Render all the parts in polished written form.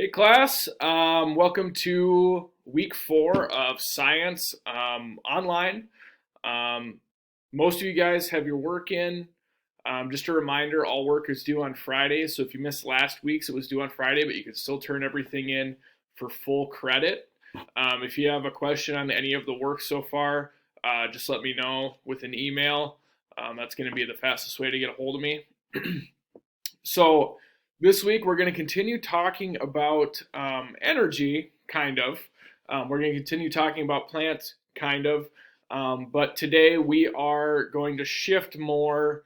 Hey class, welcome to week 4 of science online. Um, Most of you guys have your work in. Just a reminder, all work is due on Friday, so if you missed last week's, it was due on Friday, but you can still turn everything in for full credit. If you have a question on any of the work so far, just let me know with an email. That's going to be the fastest way to get a hold of me. So this week we're going to continue talking about energy, kind of. We're going to continue talking about plants, kind of. But today we are going to shift more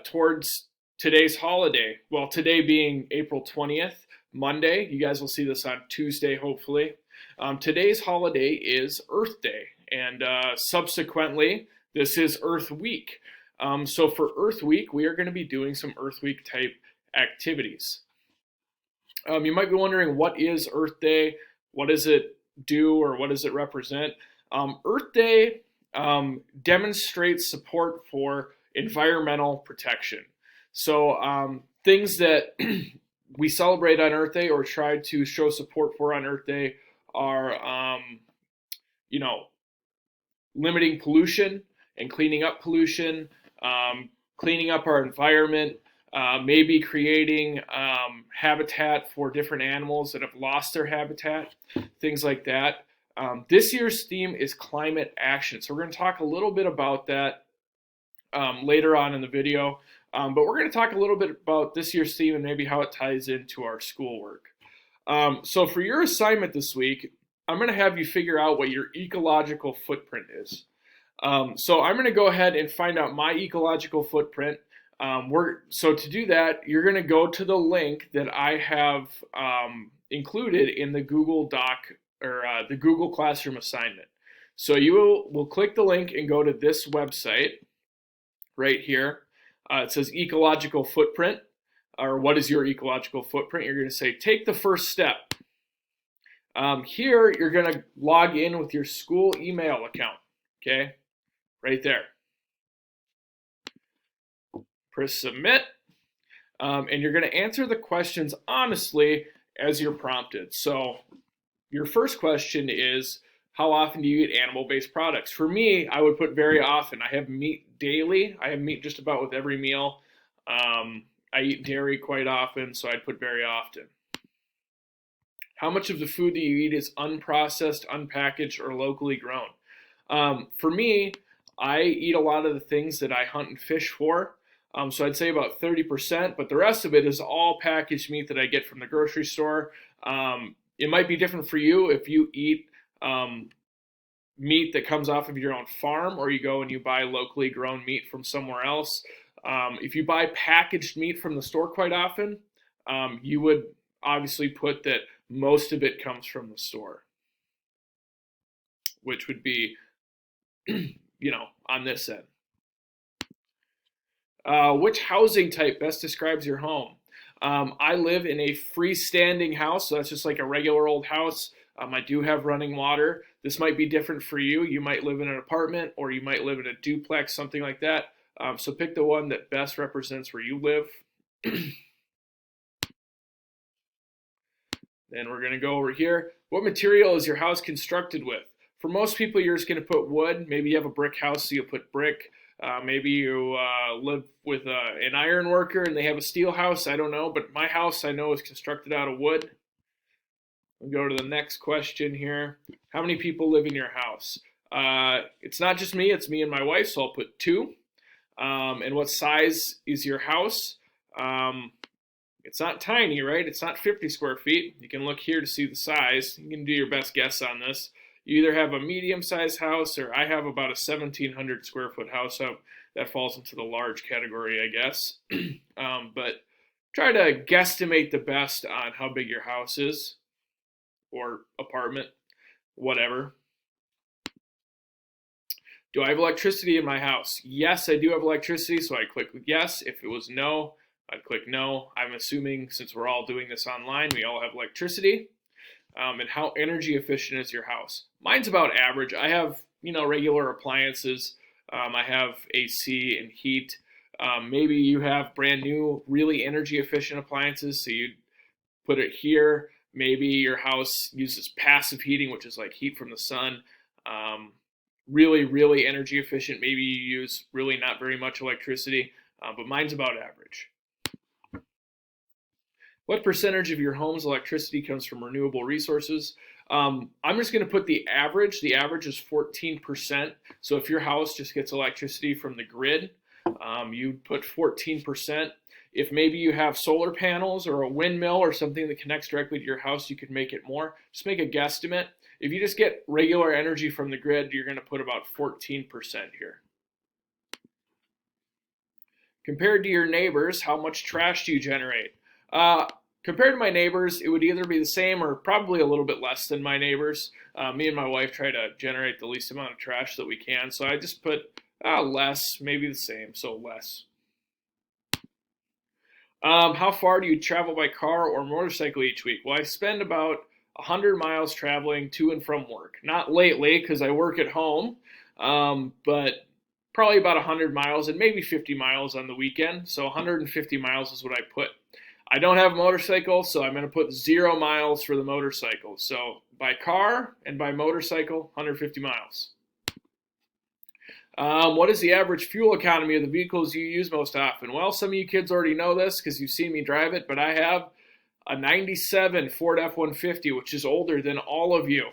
towards today's holiday. Well, today being April 20th, Monday. You guys will see this on Tuesday, hopefully. Today's holiday is Earth Day, and subsequently, this is Earth Week. So for Earth Week, we are going to be doing some Earth Week type activities. You might be wondering, what is Earth Day? What does it do, or what does it represent? Earth Day demonstrates support for environmental protection. So things that we celebrate on Earth Day or try to show support for on Earth Day are, you know, limiting pollution and cleaning up pollution, cleaning up our environment, maybe creating habitat for different animals that have lost their habitat, things like that. This year's theme is climate action. So we're going to talk a little bit about that later on in the video. But we're going to talk a little bit about this year's theme and maybe how it ties into our schoolwork. So for your assignment this week, I'm going to have you figure out what your ecological footprint is. So I'm going to go ahead and find out my ecological footprint. So to do that, you're going to go to the link that I have included in the Google Doc or the Google Classroom assignment. So you will click the link and go to this website right here. It says Ecological Footprint, or what is your ecological footprint? You're going to say, take the first step. Here, you're going to log in with your school email account, okay? Right there. Press submit, and you're going to answer the questions honestly as you're prompted. So your first question is, how often do you eat animal-based products? For me, I would put very often. I have meat daily. I have meat just about with every meal. I eat dairy quite often, so I'd put very often. How much of the food that you eat is unprocessed, unpackaged, or locally grown? For me, I eat a lot of the things that I hunt and fish for. So I'd say about 30%, but the rest of it is all packaged meat that I get from the grocery store. It might be different for you if you eat meat that comes off of your own farm, or you go and you buy locally grown meat from somewhere else. If you buy packaged meat from the store quite often, you would obviously put that most of it comes from the store, which would be, on this end. Which housing type best describes your home? I live in a freestanding house, so that's just like a regular old house. I do have running water. This might be different for you. You might live in an apartment, or you might live in a duplex, something like that. So pick the one that best represents where you live. Then we're going to go over here. What material is your house constructed with? For most people, you're just going to put wood. Maybe you have a brick house, so you'll put brick. Maybe you live with an iron worker and they have a steel house. I don't know, but my house I know is constructed out of wood. We'll go to the next question here. How many people live in your house? It's not just me, it's me and my wife, so I'll put 2. And what size is your house? It's not tiny, right? It's not 50 square feet. You can look here to see the size. You can do your best guess on this. You either have a medium-sized house, or I have about a 1,700 square foot house. So that falls into the large category, I guess. But try to guesstimate the best on how big your house is, or apartment, whatever. Do I have electricity in my house? Yes, I do have electricity, so I click yes. If it was no, I'd click no. I'm assuming, since we're all doing this online, we all have electricity. And how energy efficient is your house? Mine's about average. I have, regular appliances. I have AC and heat. Maybe you have brand new, really energy efficient appliances, so you'd put it here. Maybe your house uses passive heating, which is like heat from the sun. Really, really energy efficient. Maybe you use really not very much electricity, but mine's about average. What percentage of your home's electricity comes from renewable resources? I'm just going to put the average. The average is 14%. So if your house just gets electricity from the grid, you put 14%. If maybe you have solar panels or a windmill or something that connects directly to your house, you could make it more. Just make a guesstimate. If you just get regular energy from the grid, you're going to put about 14% here. Compared to your neighbors, how much trash do you generate? Compared to my neighbors, it would either be the same or probably a little bit less than my neighbors. Me and my wife try to generate the least amount of trash that we can, so I just put less, maybe the same, so less. How far do you travel by car or motorcycle each week? Well, I spend about 100 miles traveling to and from work. Not lately because I work at home, but probably about 100 miles and maybe 50 miles on the weekend. So 150 miles is what I put. I don't have a motorcycle, so I'm going to put 0 miles for the motorcycle. So by car and by motorcycle, 150 miles. What is the average fuel economy of the vehicles you use most often? Well, some of you kids already know this because you've seen me drive it, but I have a 97 Ford F-150, which is older than all of you.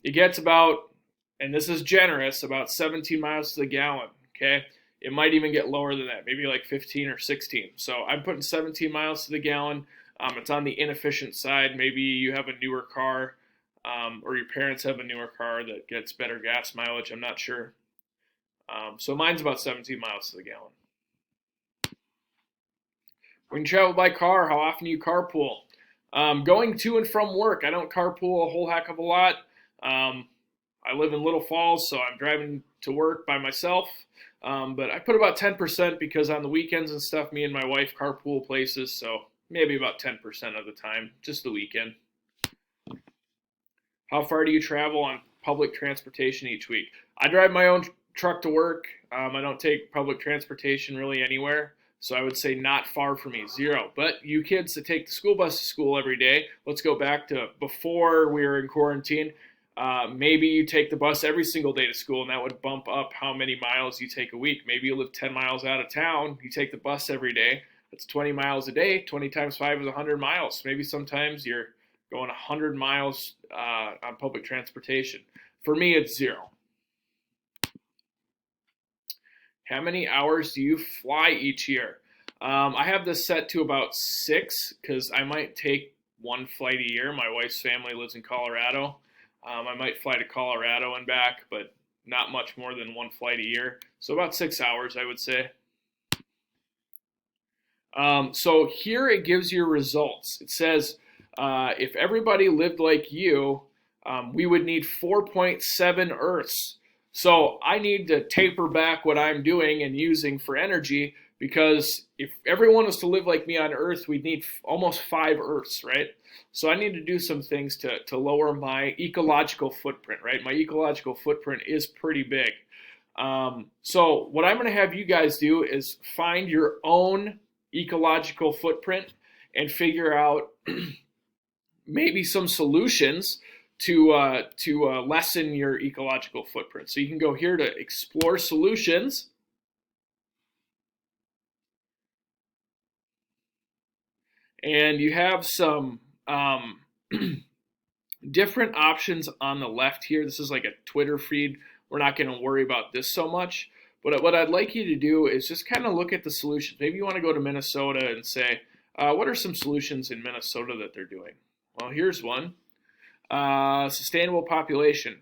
It gets about, and this is generous, about 17 miles to the gallon, okay? It might even get lower than that, maybe like 15 or 16. So I'm putting 17 miles to the gallon. It's on the inefficient side. Maybe you have a newer car, or your parents have a newer car that gets better gas mileage. I'm not sure. So mine's about 17 miles to the gallon. When you travel by car, how often do you carpool? Going to and from work, I don't carpool a whole heck of a lot. I live in Little Falls, so I'm driving to work by myself. But I put about 10% because on the weekends and stuff, me and my wife carpool places, so maybe about 10% of the time, just the weekend. How far do you travel on public transportation each week? I drive my own truck to work. I don't take public transportation really anywhere. So I would say not far from me, 0. But you kids that take the school bus to school every day, let's go back to before we were in quarantine. Maybe you take the bus every single day to school, and that would bump up how many miles you take a week. Maybe you live 10 miles out of town, you take the bus every day. That's 20 miles a day. 20 times 5 is 100 miles. Maybe sometimes you're going 100 miles on public transportation. For me, it's 0. How many hours do you fly each year? I have this set to about 6 because I might take 1 flight a year. My wife's family lives in Colorado. I might fly to Colorado and back, but not much more than 1 flight a year. So about 6 hours, I would say. So here it gives you results. It says if everybody lived like you, we would need 4.7 Earths. So I need to taper back what I'm doing and using for energy, because if everyone was to live like me on Earth, we'd need almost 5 Earths, right? So I need to do some things to lower my ecological footprint, right? My ecological footprint is pretty big. So what I'm going to have you guys do is find your own ecological footprint and figure out maybe some solutions to lessen your ecological footprint. So you can go here to explore solutions. And you have some different options on the left here. This is like a Twitter feed. We're not going to worry about this so much. But what I'd like you to do is just kind of look at the solutions. Maybe you want to go to Minnesota and say, what are some solutions in Minnesota that they're doing? Well, here's one. Sustainable population.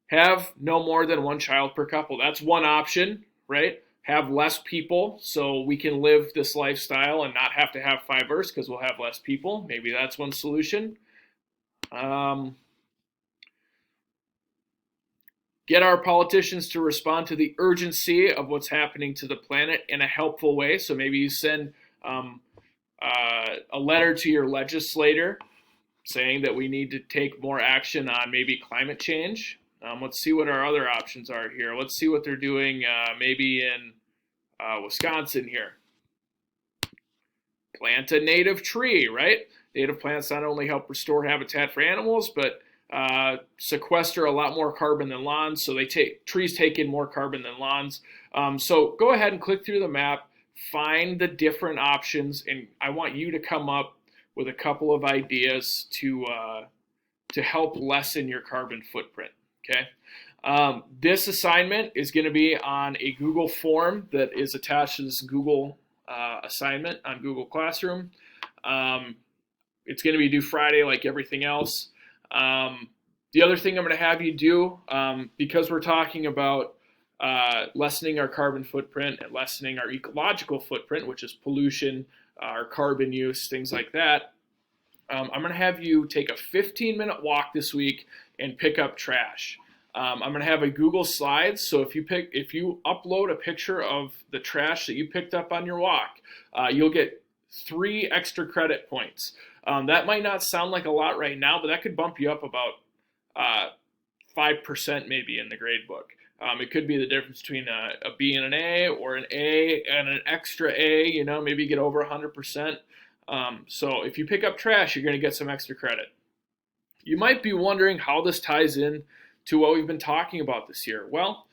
Have no more than 1 child per couple. That's one option, right? Have less people so we can live this lifestyle and not have to have 5 Earths because we'll have less people. Maybe that's one solution. Get our politicians to respond to the urgency of what's happening to the planet in a helpful way. So maybe you send a letter to your legislator saying that we need to take more action on maybe climate change. Let's see what our other options are here. Let's see what they're doing maybe in Wisconsin here. Plant a native tree, right? Native plants not only help restore habitat for animals, but sequester a lot more carbon than lawns. So trees take in more carbon than lawns. So go ahead and click through the map, find the different options, and I want you to come up with a couple of ideas to help lessen your carbon footprint. Okay. This assignment is going to be on a Google form that is attached to this Google assignment on Google Classroom. It's going to be due Friday like everything else. The other thing I'm going to have you do, because we're talking about lessening our carbon footprint and lessening our ecological footprint, which is pollution, our carbon use, things like that, I'm going to have you take a 15-minute walk this week and pick up trash. I'm going to have a Google Slides, so if you upload a picture of the trash that you picked up on your walk, you'll get 3 extra credit points. That might not sound like a lot right now, but that could bump you up about 5% maybe in the grade book. It could be the difference between a B and an A, or an A and an extra A, maybe you get over 100%. So if you pick up trash, you're going to get some extra credit. You might be wondering how this ties in to what we've been talking about this year. Well,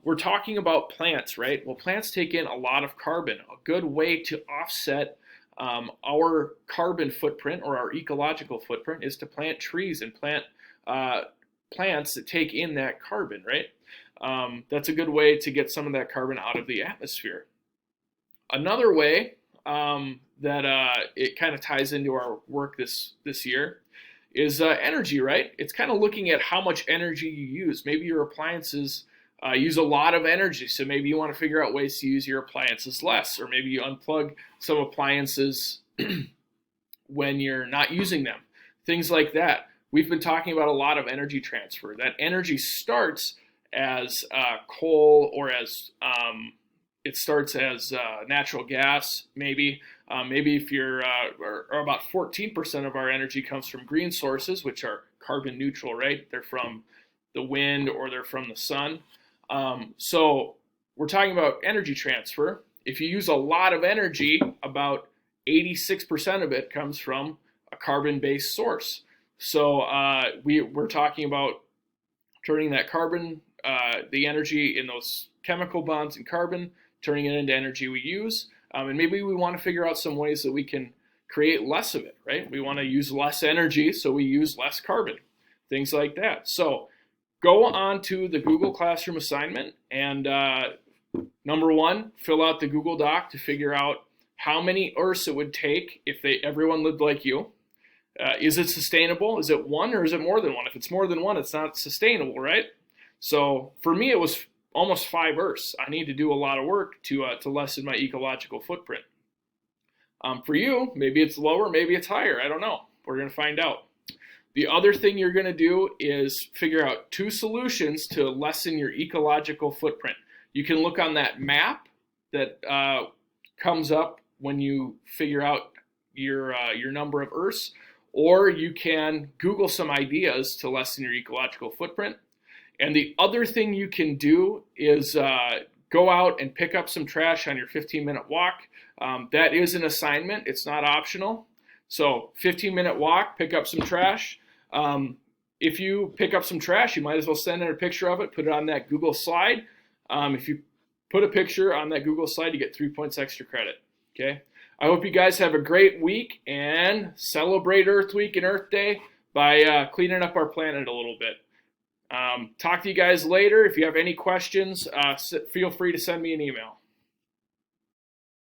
we're talking about plants, right? Well, plants take in a lot of carbon. A good way to offset our carbon footprint, or our ecological footprint, is to plant trees and plant plants that take in that carbon, right? That's a good way to get some of that carbon out of the atmosphere. Another way that it kind of ties into our work this year is energy, right? It's kind of looking at how much energy you use. Maybe your appliances use a lot of energy, so maybe you want to figure out ways to use your appliances less, or maybe you unplug some appliances when you're not using them. Things like that. We've been talking about a lot of energy transfer. That energy starts as coal, or as it starts as natural gas, maybe. Maybe if you're, or about 14% of our energy comes from green sources, which are carbon neutral, right? They're from the wind, or they're from the sun. So we're talking about energy transfer. If you use a lot of energy, about 86% of it comes from a carbon-based source. So we're talking about turning that carbon, the energy in those chemical bonds in carbon, turning it into energy we use. And maybe we want to figure out some ways that we can create less of it, right? We want to use less energy, so we use less carbon, things like that. So go on to the Google Classroom assignment, and number 1, fill out the Google Doc to figure out how many Earths it would take if everyone lived like you. Is it sustainable? Is it 1, or is it more than 1? If it's more than 1, it's not sustainable, right? So for me, it was almost 5 Earths. I need to do a lot of work to lessen my ecological footprint. For you, maybe it's lower, maybe it's higher. I don't know. We're going to find out. The other thing you're going to do is figure out 2 solutions to lessen your ecological footprint. You can look on that map that comes up when you figure out your number of Earths, or you can Google some ideas to lessen your ecological footprint. And the other thing you can do is go out and pick up some trash on your 15-minute walk. That is an assignment. It's not optional. So 15-minute walk, pick up some trash. If you pick up some trash, you might as well send in a picture of it, put it on that Google slide. If you put a picture on that Google slide, you get 3 points extra credit. Okay. I hope you guys have a great week and celebrate Earth Week and Earth Day by cleaning up our planet a little bit. Talk to you guys later. If you have any questions, feel free to send me an email.